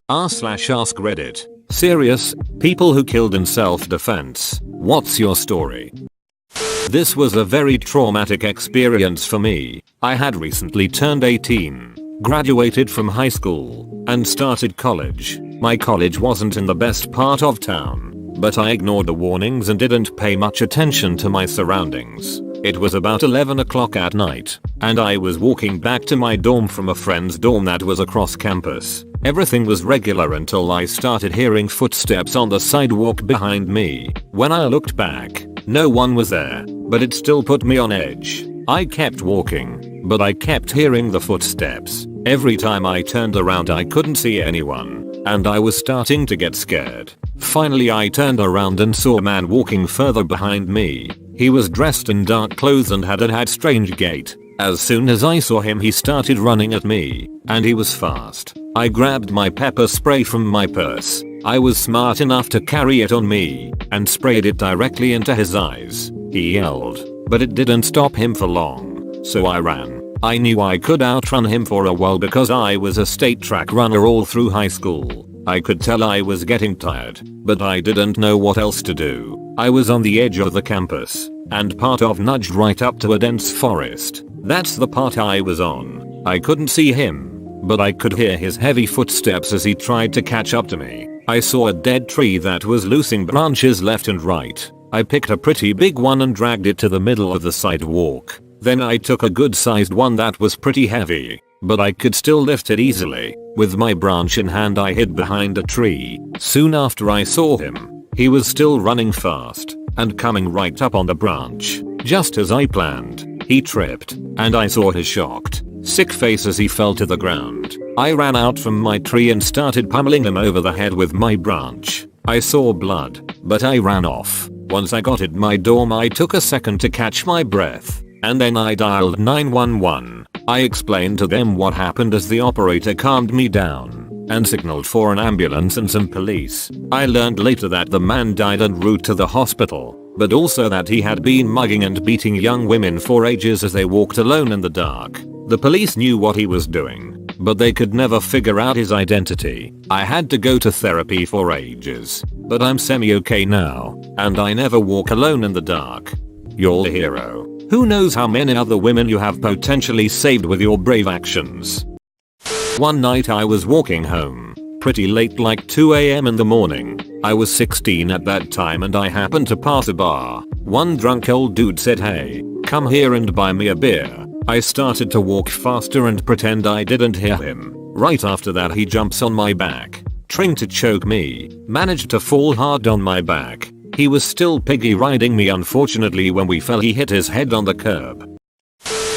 r/ask Reddit. Serious, people who killed in self-defense. What's your story? This was a very traumatic experience for me. I had recently turned 18, graduated from high school, and started college. My college wasn't in the best part of town, but I ignored the warnings and didn't pay much attention to my surroundings. It was about 11 o'clock at night, and I was walking back to my dorm from a friend's dorm that was across campus. Everything was regular until I started hearing footsteps on the sidewalk behind me. When I looked back, no one was there, but it still put me on edge. I kept walking, but I kept hearing the footsteps. Every time I turned around I couldn't see anyone, and I was starting to get scared. Finally I turned around and saw a man walking further behind me. He was dressed in dark clothes and had strange gait. As soon as I saw him he started running at me, and he was fast. I grabbed my pepper spray from my purse. I was smart enough to carry it on me, and sprayed it directly into his eyes. He yelled, but it didn't stop him for long, so I ran. I knew I could outrun him for a while because I was a state track runner all through high school. I could tell I was getting tired, but I didn't know what else to do. I was on the edge of the campus, and part of nudged right up to a dense forest. That's the part I was on. I couldn't see him, but I could hear his heavy footsteps as he tried to catch up to me. I saw a dead tree that was losing branches left and right. I picked a pretty big one and dragged it to the middle of the sidewalk. Then I took a good sized one that was pretty heavy, but I could still lift it easily. With my branch in hand I hid behind a tree. Soon after I saw him. He was still running fast and coming right up on the branch. Just as I planned, he tripped, and I saw his shocked, sick face as he fell to the ground. I ran out from my tree and started pummeling him over the head with my branch. I saw blood, but I ran off. Once I got at my dorm I took a second to catch my breath, and then I dialed 911. I explained to them what happened as the operator calmed me down and signaled for an ambulance and some police. I learned later that the man died en route to the hospital, but also that he had been mugging and beating young women for ages as they walked alone in the dark. The police knew what he was doing, but they could never figure out his identity. I had to go to therapy for ages, but I'm semi-okay now, and I never walk alone in the dark. You're a hero. Who knows how many other women you have potentially saved with your brave actions. One night I was walking home, pretty late, like 2 AM in the morning. I was 16 at that time and I happened to pass a bar. One drunk old dude said, "Hey, come here and buy me a beer." I started to walk faster and pretend I didn't hear him. Right after that he jumps on my back, trying to choke me, managed to fall hard on my back. He was still piggy riding me. Unfortunately when we fell he hit his head on the curb.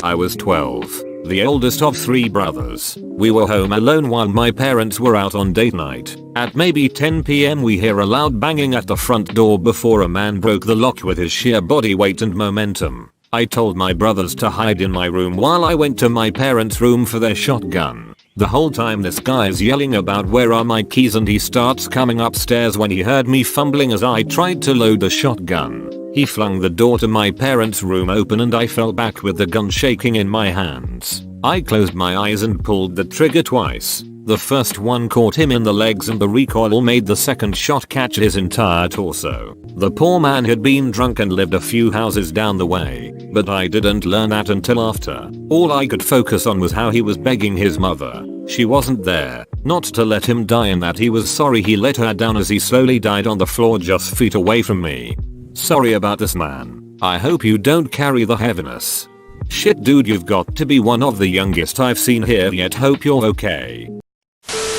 I was 12, the oldest of 3 brothers. We were home alone while my parents were out on date night. At maybe 10 PM we hear a loud banging at the front door before a man broke the lock with his sheer body weight and momentum. I told my brothers to hide in my room while I went to my parents' room for their shotgun. The whole time this guy's yelling about where are my keys, and he starts coming upstairs when he heard me fumbling as I tried to load the shotgun. He flung the door to my parents' room open and I fell back with the gun shaking in my hands. I closed my eyes and pulled the trigger twice. The first one caught him in the legs and the recoil made the second shot catch his entire torso. The poor man had been drunk and lived a few houses down the way, but I didn't learn that until after. All I could focus on was how he was begging his mother. She wasn't there, not to let him die, and that he was sorry he let her down as he slowly died on the floor just feet away from me. Sorry about this, man. I hope you don't carry the heaviness. Shit dude, you've got to be one of the youngest I've seen here yet. Hope you're okay.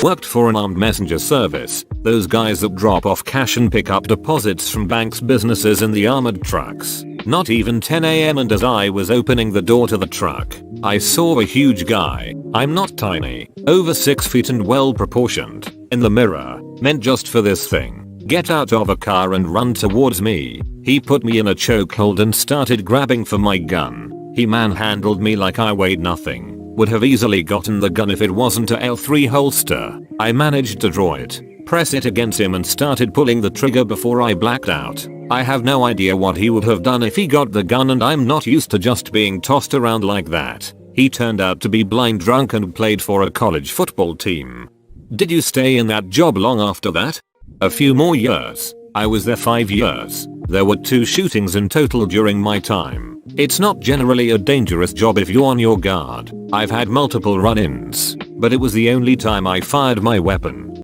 Worked for an armed messenger service, those guys that drop off cash and pick up deposits from banks' businesses in the armored trucks. Not even 10 AM, and as I was opening the door to the truck, I saw a huge guy, I'm not tiny, over 6 feet and well proportioned, in the mirror, meant just for this thing. Get out of a car and run towards me. He put me in a chokehold and started grabbing for my gun. He manhandled me like I weighed nothing. Would have easily gotten the gun if it wasn't a L3 holster. I managed to draw it, press it against him and started pulling the trigger before I blacked out. I have no idea what he would have done if he got the gun, and I'm not used to just being tossed around like that. He turned out to be blind drunk and played for a college football team. Did you stay in that job long after that? A few more years. I was there 5 years. There were 2 shootings in total during my time. It's not generally a dangerous job if you're on your guard. I've had multiple run-ins, but it was the only time I fired my weapon.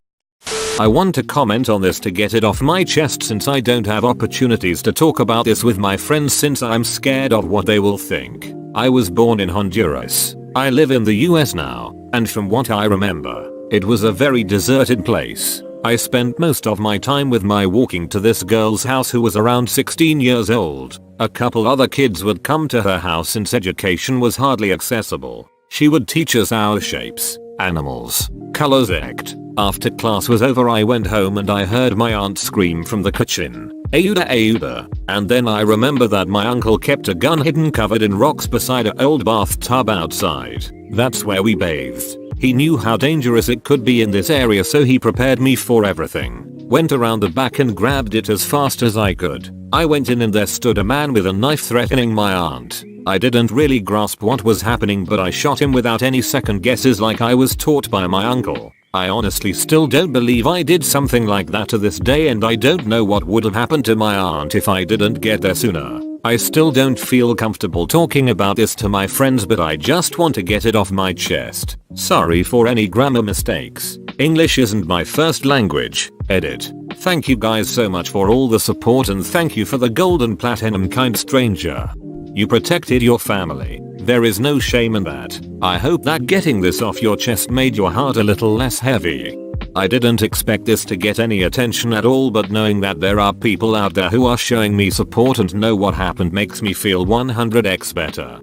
I want to comment on this to get it off my chest since I don't have opportunities to talk about this with my friends since I'm scared of what they will think. I was born in Honduras. I live in the US now, and from what I remember, it was a very deserted place. I spent most of my time with my walking to this girl's house who was around 16 years old. A couple other kids would come to her house since education was hardly accessible. She would teach us our shapes, animals, colors act. After class was over I went home and I heard my aunt scream from the kitchen, "Ayuda, Ayuda," and then I remember that my uncle kept a gun hidden covered in rocks beside an old bathtub outside. That's where we bathed. He knew how dangerous it could be in this area so he prepared me for everything. Went around the back and grabbed it as fast as I could. I went in and there stood a man with a knife threatening my aunt. I didn't really grasp what was happening but I shot him without any second guesses like I was taught by my uncle. I honestly still don't believe I did something like that to this day and I don't know what would have happened to my aunt if I didn't get there sooner. I still don't feel comfortable talking about this to my friends but I just want to get it off my chest. Sorry for any grammar mistakes. English isn't my first language. Edit. Thank you guys so much for all the support and thank you for the golden platinum kind stranger. You protected your family. There is no shame in that. I hope that getting this off your chest made your heart a little less heavy. I didn't expect this to get any attention at all but knowing that there are people out there who are showing me support and know what happened makes me feel 100x better.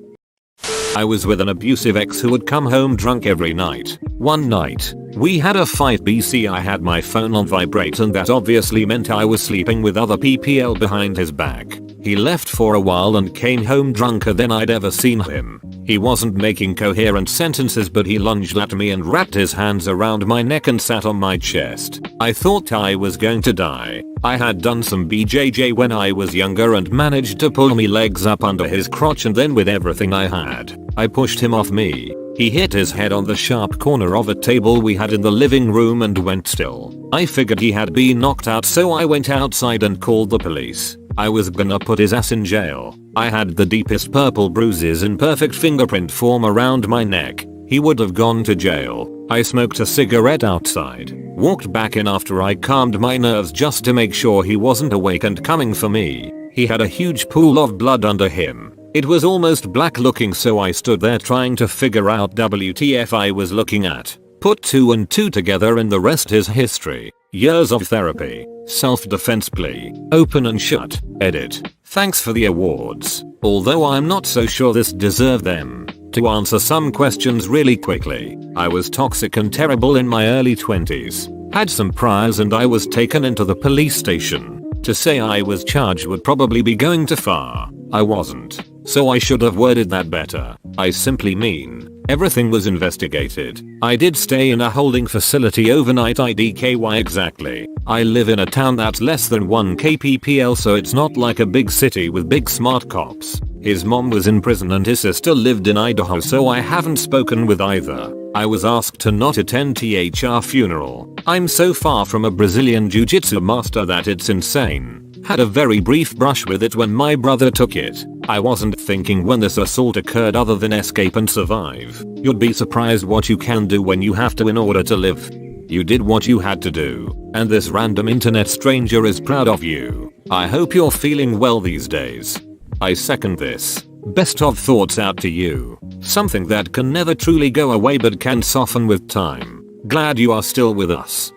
I was with an abusive ex who would come home drunk every night. One night, we had a fight BC. I had my phone on vibrate and that obviously meant I was sleeping with other PPL behind his back. He left for a while and came home drunker than I'd ever seen him. He wasn't making coherent sentences but he lunged at me and wrapped his hands around my neck and sat on my chest. I thought I was going to die. I had done some BJJ when I was younger and managed to pull me legs up under his crotch and then with everything I had, I pushed him off me. He hit his head on the sharp corner of a table we had in the living room and went still. I figured he had been knocked out so I went outside and called the police. I was gonna put his ass in jail. I had the deepest purple bruises in perfect fingerprint form around my neck. He would have gone to jail. I smoked a cigarette outside, walked back in after I calmed my nerves just to make sure he wasn't awake and coming for me. He had a huge pool of blood under him. It was almost black looking so I stood there trying to figure out WTF I was looking at. Put 2 and 2 together and the rest is history. Years of therapy. Self-defense plea. Open and shut. Edit. Thanks for the awards. Although I'm not so sure this deserved them. To answer some questions really quickly. I was toxic and terrible in my early 20s. Had some priors and I was taken into the police station. To say I was charged would probably be going too far. I wasn't. So I should have worded that better. I simply mean, everything was investigated. I did stay in a holding facility overnight. IDKY exactly. I live in a town that's less than 1 kppl so it's not like a big city with big smart cops. His mom was in prison and his sister lived in Idaho so I haven't spoken with either. I was asked to not attend THR funeral. I'm so far from a Brazilian jiu-jitsu master that it's insane. Had a very brief brush with it when my brother took it. I wasn't thinking when this assault occurred other than escape and survive. You'd be surprised what you can do when you have to in order to live. You did what you had to do, and this random internet stranger is proud of you. I hope you're feeling well these days. I second this. Best of thoughts out to you. Something that can never truly go away but can soften with time. Glad you are still with us.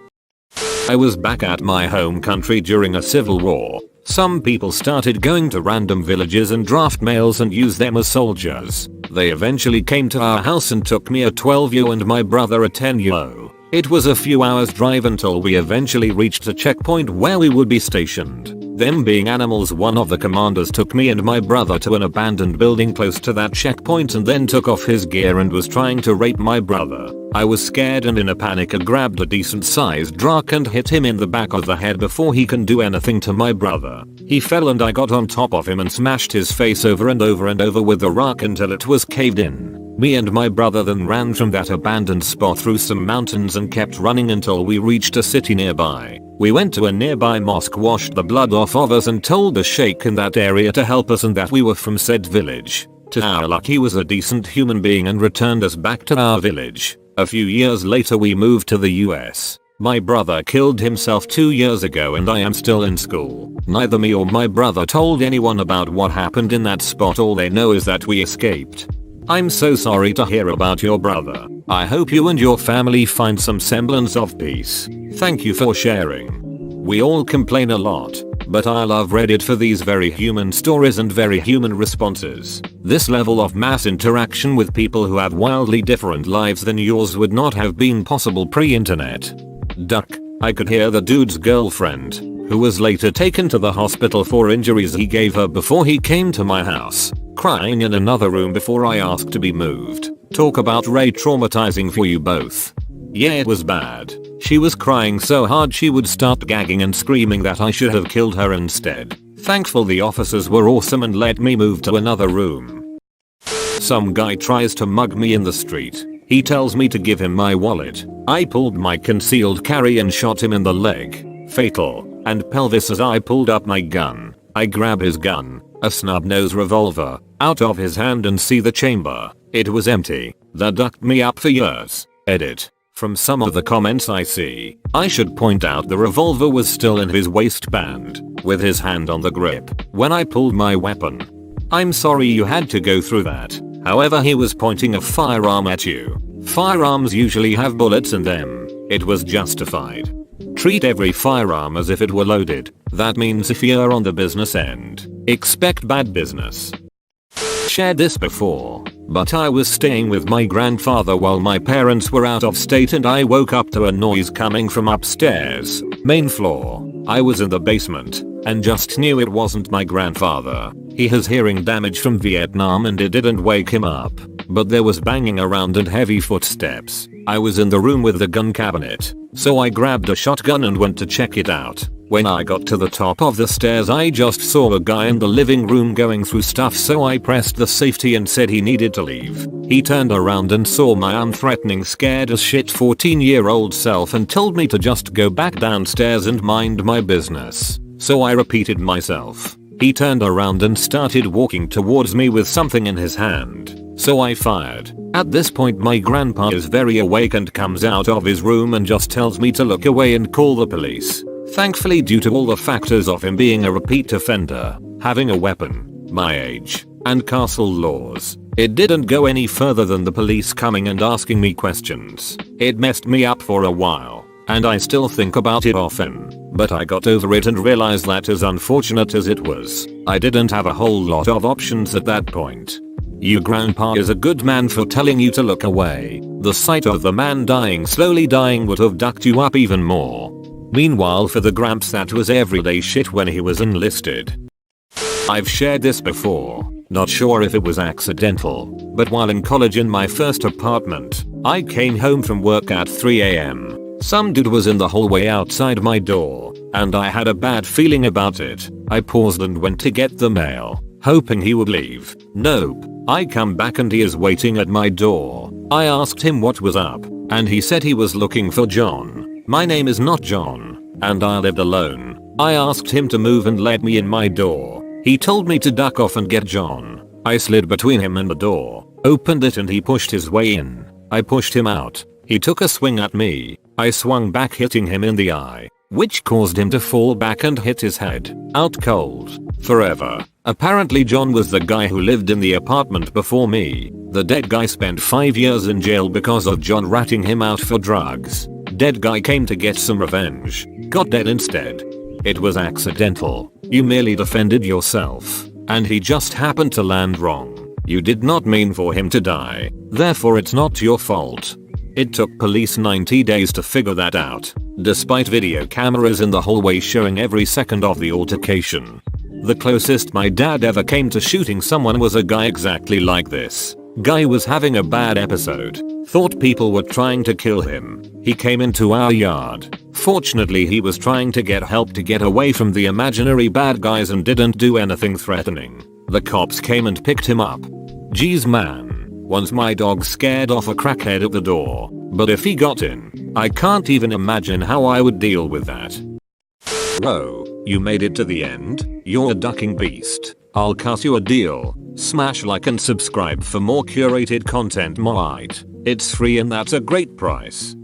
I was back at my home country during a civil war. Some people started going to random villages and draft males and use them as soldiers. They eventually came to our house and took me a 12-year and my brother a 10-year. It was a few hours drive until we eventually reached a checkpoint where we would be stationed. Them being animals, one of the commanders took me and my brother to an abandoned building close to that checkpoint and then took off his gear and was trying to rape my brother. I was scared and in a panic I grabbed a decent sized rock and hit him in the back of the head before he can do anything to my brother. He fell and I got on top of him and smashed his face over and over and over with the rock until it was caved in. Me and my brother then ran from that abandoned spot through some mountains and kept running until we reached a city nearby. We went to a nearby mosque, washed the blood off of us and told the sheikh in that area to help us and that we were from said village. To our luck, he was a decent human being and returned us back to our village. A few years later we moved to the US. My brother killed himself 2 years ago and I am still in school. Neither me or my brother told anyone about what happened in that spot. All they know is that we escaped. I'm so sorry to hear about your brother. I hope you and your family find some semblance of peace. Thank you for sharing. We all complain a lot, but I love Reddit for these very human stories and very human responses. This level of mass interaction with people who have wildly different lives than yours would not have been possible pre-internet. Duck. I could hear the dude's girlfriend, who was later taken to the hospital for injuries he gave her before he came to my house, crying in another room before I asked to be moved. Talk about re-traumatizing for you both. Yeah, it was bad. She was crying so hard she would start gagging and screaming that I should have killed her instead. Thankful the officers were awesome and let me move to another room. Some guy tries to mug me in the street. He tells me to give him my wallet. I pulled my concealed carry and shot him in the leg. Fatal. And pelvis as I pulled up my gun. I grab his gun, a snub-nose revolver, out of his hand and see the chamber. It was empty. That ducked me up for years. Edit. From some of the comments I see, I should point out the revolver was still in his waistband, with his hand on the grip, when I pulled my weapon. I'm sorry you had to go through that. However, he was pointing a firearm at you. Firearms usually have bullets in them. It was justified. Treat every firearm as if it were loaded. That means if you're on the business end, expect bad business. Shared this before, but I was staying with my grandfather while my parents were out of state and I woke up to a noise coming from upstairs, main floor. I was in the basement and just knew it wasn't my grandfather. He has hearing damage from Vietnam and it didn't wake him up, but there was banging around and heavy footsteps. I was in the room with the gun cabinet, so I grabbed a shotgun and went to check it out. When I got to the top of the stairs I just saw a guy in the living room going through stuff, so I pressed the safety and said he needed to leave. He turned around and saw my unthreatening, scared as shit 14-year-old self and told me to just go back downstairs and mind my business. So I repeated myself. He turned around and started walking towards me with something in his hand. So I fired. At this point my grandpa is very awake and comes out of his room and just tells me to look away and call the police. Thankfully, due to all the factors of him being a repeat offender, having a weapon, my age, and castle laws, it didn't go any further than the police coming and asking me questions. It messed me up for a while, and I still think about it often, but I got over it and realized that as unfortunate as it was, I didn't have a whole lot of options at that point. Your grandpa is a good man for telling you to look away. The sight of the man slowly dying would have ducked you up even more. Meanwhile, for the Gramps, that was everyday shit when he was enlisted. I've shared this before, not sure if it was accidental, but while in college in my first apartment, I came home from work at 3 AM. Some dude was in the hallway outside my door, and I had a bad feeling about it. I paused and went to get the mail, hoping he would leave. Nope. I come back and he is waiting at my door. I asked him what was up, and he said he was looking for John. My name is not John, and I lived alone. I asked him to move and let me in my door. He told me to duck off and get John. I slid between him and the door, opened it and he pushed his way in. I pushed him out. He took a swing at me. I swung back, hitting him in the eye, which caused him to fall back and hit his head, out cold, forever. Apparently John was the guy who lived in the apartment before me. The dead guy spent 5 years in jail because of John ratting him out for drugs. Dead guy came to get some revenge, got dead instead. It was accidental. You merely defended yourself, and he just happened to land wrong. You did not mean for him to die, therefore it's not your fault. It took police 90 days to figure that out, despite video cameras in the hallway showing every second of the altercation. The closest my dad ever came to shooting someone was a guy exactly like this. Guy was having a bad episode, thought people were trying to kill him. He came into our yard. Fortunately he was trying to get help to get away from the imaginary bad guys and didn't do anything threatening. The cops came and picked him up. Geez man, Once my dog scared off a crackhead at the door, but if he got in, I can't even imagine how I would deal with that. Bro, you made it to the end, you're a ducking beast. I'll cut you a deal. Smash like and subscribe for more curated content. It's free and that's a great price.